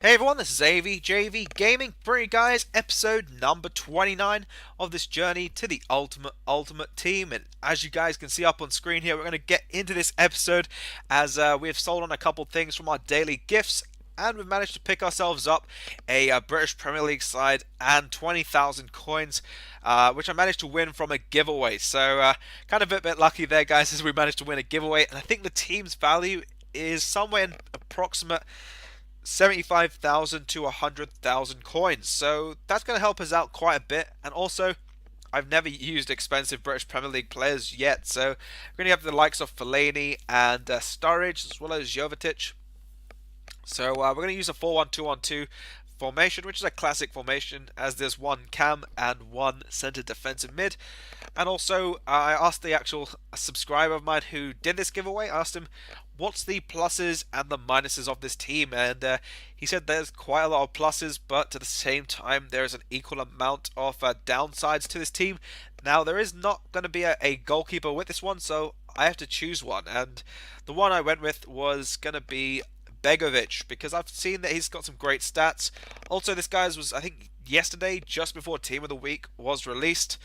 Hey everyone, this is AVJVGaming, bringing you guys episode number 29 of this journey to the ultimate team. And as you guys can see up on screen here, we're going to get into this episode as we have sold on a couple things from our daily gifts, and we've managed to pick ourselves up a British Premier League side and 20,000 coins, which I managed to win from a giveaway. So kind of a bit lucky there, guys, as we managed to win a giveaway. And I think the team's value is somewhere in approximate 75,000 to 100,000 coins. So that's going to help us out quite a bit. And also, I've never used expensive British Premier League players yet. So we're going to have the likes of Fellaini and Sturridge, as well as Jovetic. So we're going to use a 4-1-2-1-2 formation, which is a classic formation, as there's one cam and one centre defensive mid. And also, I asked the actual subscriber of mine who did this giveaway, I asked him, what's the pluses and the minuses of this team? And he said there's quite a lot of pluses, but at the same time, there's an equal amount of downsides to this team. Now, there is not going to be a goalkeeper with this one, so I have to choose one. And the one I went with was going to be Begovic, because I've seen that he's got some great stats. Also, this guy's was, I think, yesterday, just before Team of the Week was released,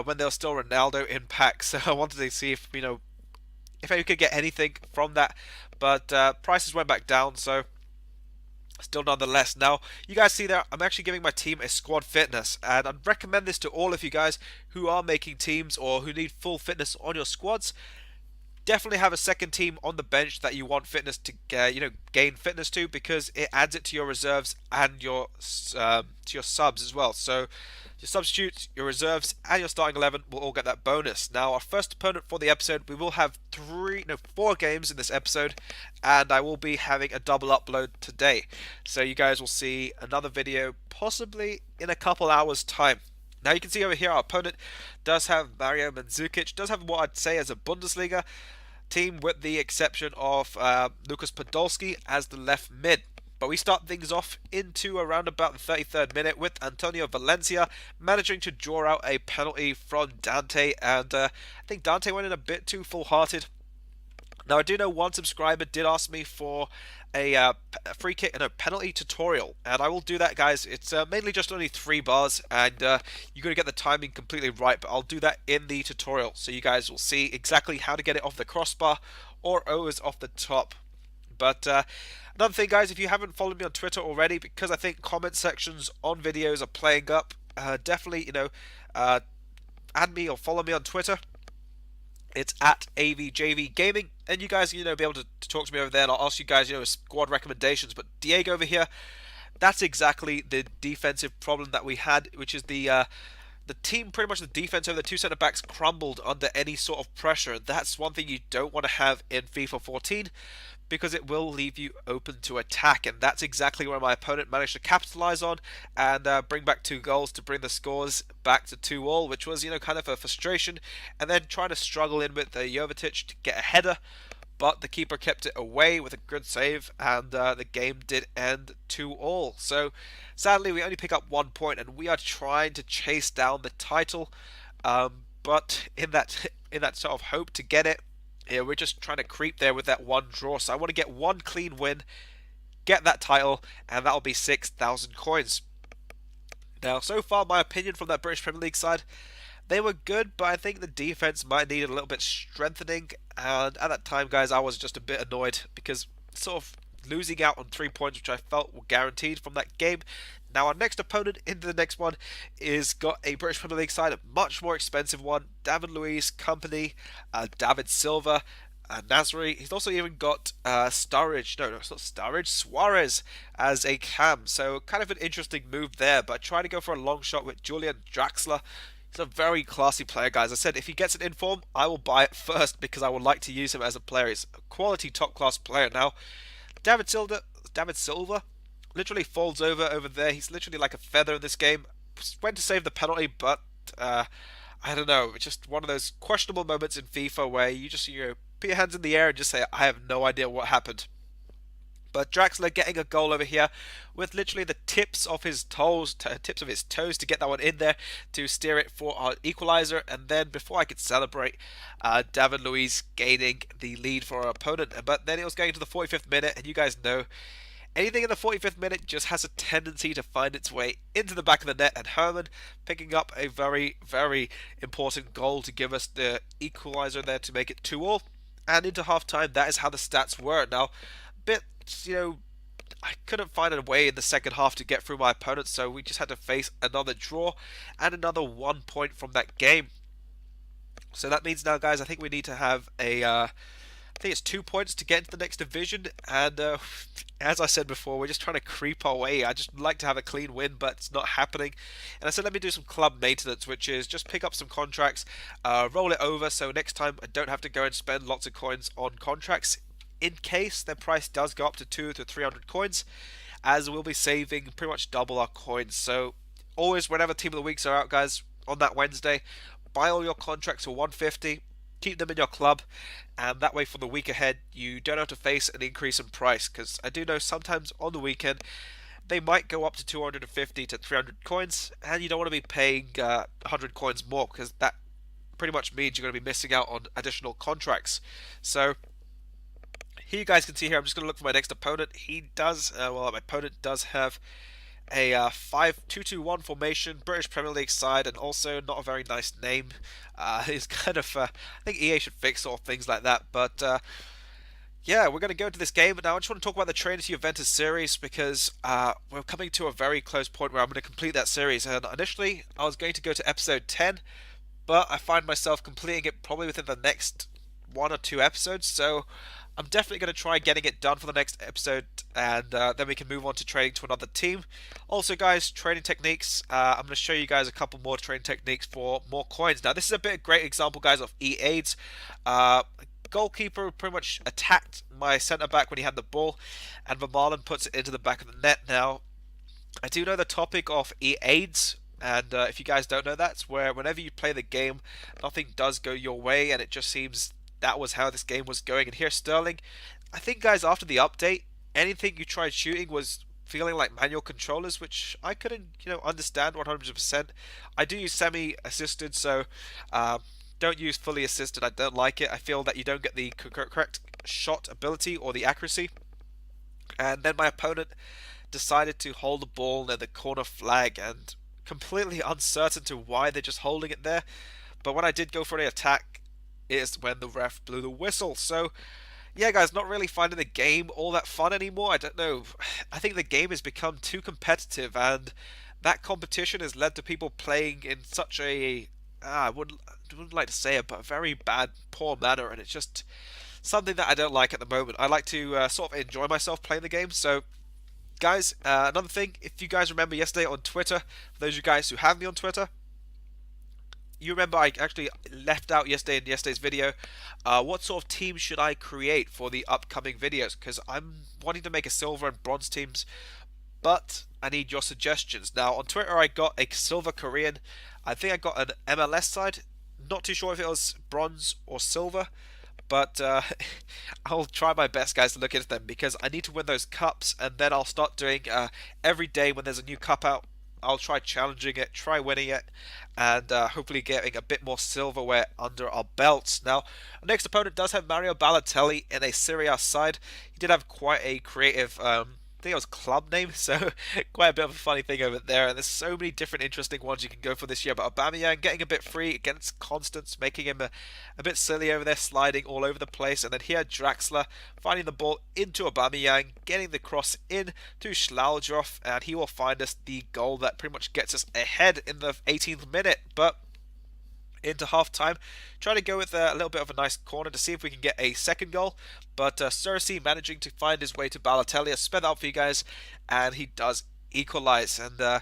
when there was still Ronaldo in pack. So I wanted to see if, if I could get anything from that. But prices went back down, so still nonetheless. Now, you guys see there, I'm actually giving my team a squad fitness, and I'd recommend this to all of you guys who are making teams or who need full fitness on your squads. Definitely have a second team on the bench that you want fitness to gain fitness to, because it adds it to your reserves and your to your subs as well. So your substitutes, your reserves, and your starting 11 will all get that bonus. Now, our first opponent for the episode, we will have four games in this episode, and I will be having a double upload today. So you guys will see another video possibly in a couple hours time. Now you can see over here our opponent does have Mario Mandzukic, does have what I'd say as a Bundesliga team, with the exception of Lucas Podolski as the left mid. But we start things off into around about the 33rd minute with Antonio Valencia managing to draw out a penalty from Dante, and I think Dante went in a bit too full-hearted. Now, I do know one subscriber did ask me for a free kick and a penalty tutorial, and I will do that, guys. It's mainly just only 3 bars, and you're going to get the timing completely right, but I'll do that in the tutorial, so you guys will see exactly how to get it off the crossbar or always off the top. But another thing, guys, if you haven't followed me on Twitter already, because I think comment sections on videos are playing up, definitely, add me or follow me on Twitter. It's at AVJVGaming, and you guys, be able to talk to me over there, and I'll ask you guys, squad recommendations. But Diego over here, that's exactly the defensive problem that we had, which is the team, pretty much the defense over the 2 centre backs crumbled under any sort of pressure. That's one thing you don't want to have in FIFA 14, because it will leave you open to attack, and that's exactly where my opponent managed to capitalize on and bring back 2 goals to bring the scores back to 2-all, which was, kind of a frustration, and then trying to struggle in with Jovetic to get a header, but the keeper kept it away with a good save, and the game did end 2-all. So sadly, we only pick up 1 point, and we are trying to chase down the title, but in that sort of hope to get it, yeah, we're just trying to creep there with that 1 draw. So I want to get 1 clean win, get that title, and that'll be 6,000 coins. Now, so far, my opinion from that British Premier League side, they were good, but I think the defense might need a little bit strengthening. And at that time, guys, I was just a bit annoyed because sort of losing out on 3 points, which I felt were guaranteed from that game. Now, our next opponent into the next one is got a British Premier League side, a much more expensive one. David Luiz, Company, David Silva, Nasri. He's also even got Sturridge. No, it's not Sturridge. Suarez as a cam. So kind of an interesting move there. But I try to go for a long shot with Julian Draxler. He's a very classy player, guys. I said if he gets an inform, I will buy it first because I would like to use him as a player. He's a quality top-class player. Now, David Silva literally falls over there. He's literally like a feather in this game. Went to save the penalty, but I don't know. It's just one of those questionable moments in FIFA where you just put your hands in the air and just say, I have no idea what happened. But Draxler getting a goal over here with literally the tips of his toes to get that one in there to steer it for our equalizer. And then before I could celebrate, David Luiz gaining the lead for our opponent. But then it was going to the 45th minute, and you guys know Anything in the 45th minute just has a tendency to find its way into the back of the net, and Herman picking up a very, very important goal to give us the equaliser there to make it 2-all. And into half-time, that is how the stats were. Now, bit, you know, I couldn't find a way in the second half to get through my opponent, so we just had to face another draw and another 1 point from that game. So that means now, guys, I think we need to have I think it's 2 points to get into the next division, and as I said before, we're just trying to creep our way. I just like to have a clean win, but it's not happening. And I said let me do some club maintenance, which is just pick up some contracts, roll it over, so next time I don't have to go and spend lots of coins on contracts in case their price does go up to 200 to 300 coins, as we'll be saving pretty much double our coins. So always, whenever Team of the Weeks are out, guys, on that Wednesday, buy all your contracts for 150. Keep them in your club, and that way for the week ahead you don't have to face an increase in price, because I do know sometimes on the weekend they might go up to 250 to 300 coins, and you don't want to be paying 100 coins more, because that pretty much means you're going to be missing out on additional contracts. So here you guys can see here, I'm just going to look for my next opponent. He does, well, my opponent does have a 5-2-2-1 formation, British Premier League side, and also not a very nice name. It's kind of, I think EA should fix all things like that. But yeah, we're going to go into this game. Now I just want to talk about the Train to Juventus series, because we're coming to a very close point where I'm going to complete that series. And initially I was going to go to episode 10, but I find myself completing it probably within the next 1 or 2 episodes. So I'm definitely going to try getting it done for the next episode, and then we can move on to trading to another team. Also, guys, trading techniques. I'm going to show you guys a couple more trading techniques for more coins. Now, this is a great example, guys, of E-aids. Goalkeeper pretty much attacked my centre-back when he had the ball, and Vermaelen puts it into the back of the net. Now, I do know the topic of E-aids, and if you guys don't know, that's where whenever you play the game, nothing does go your way, and it just seems that was how this game was going. And here Sterling, I think, guys, after the update, anything you tried shooting was feeling like manual controllers, which I couldn't, understand 100%. I do use semi-assisted, so don't use fully assisted. I don't like it. I feel that you don't get the correct shot ability or the accuracy. And then my opponent decided to hold the ball near the corner flag, and completely uncertain to why they're just holding it there. But when I did go for the attack, is when the ref blew the whistle. So yeah, guys, not really finding the game all that fun anymore. I don't know. I think the game has become too competitive, and that competition has led to people playing in such a I wouldn't like to say it, but a very bad, poor manner, and it's just something that I don't like at the moment. I like to sort of enjoy myself playing the game. So guys, another thing, if you guys remember yesterday on Twitter, for those of you guys who have me on Twitter, you remember I actually left out yesterday in yesterday's video what sort of team should I create for the upcoming videos, because I'm wanting to make a silver and bronze teams, but I need your suggestions. Now on Twitter I got a silver Korean, I think I got an MLS side, not too sure if it was bronze or silver, but I'll try my best, guys, to look into them, because I need to win those cups, and then I'll start doing every day when there's a new cup out, I'll try challenging it, try winning it, and hopefully getting a bit more silverware under our belts. Now, our next opponent does have Mario Balotelli in a Serie A side. He did have quite a creative, I think it was club name, so quite a bit of a funny thing over there. And there's so many different interesting ones you can go for this year. But Aubameyang getting a bit free against Constance, making him a bit silly over there, sliding all over the place. And then here Draxler finding the ball into Aubameyang, getting the cross in to Schlaudroff, and he will find us the goal that pretty much gets us ahead in the 18th minute. But into half time, trying to go with a little bit of a nice corner to see if we can get a second goal, but Cersei managing to find his way to Balotelli. I sped out for you guys, and he does equalize, and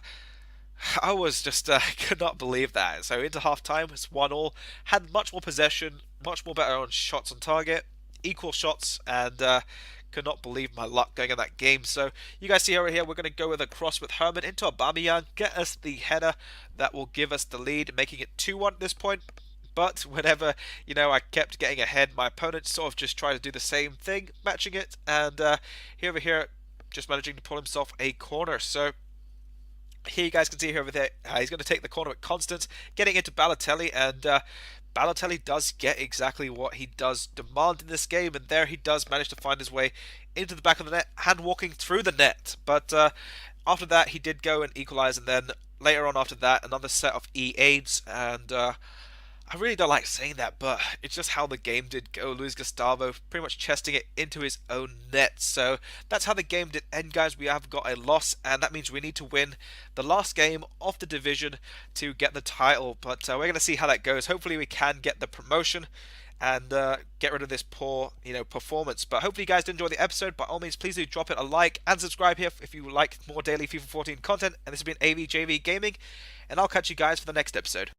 I was just could not believe that. So into half time, it's 1-1, had much more possession, much more better on shots on target, equal shots, and could not believe my luck going in that game. So you guys see over here, we're going to go with a cross with Herman into Aubameyang, get us the header that will give us the lead, making it 2-1 at this point. But whenever, I kept getting ahead, my opponent sort of just tried to do the same thing, matching it, and over here, just managing to pull himself a corner. So here you guys can see here over there, he's going to take the corner with Constance, getting into Balotelli, and Balotelli does get exactly what he does demand in this game, and there he does manage to find his way into the back of the net, hand walking through the net. But after that, he did go and equalise, and then later on after that, another set of E8s, and I really don't like saying that, but it's just how the game did go. Luis Gustavo pretty much chesting it into his own net. So that's how the game did end, guys. We have got a loss, and that means we need to win the last game of the division to get the title. But we're going to see how that goes. Hopefully we can get the promotion and get rid of this poor, performance. But hopefully you guys did enjoy the episode. By all means, please do drop it a like and subscribe here if you like more daily FIFA 14 content. And this has been AVJV Gaming, and I'll catch you guys for the next episode.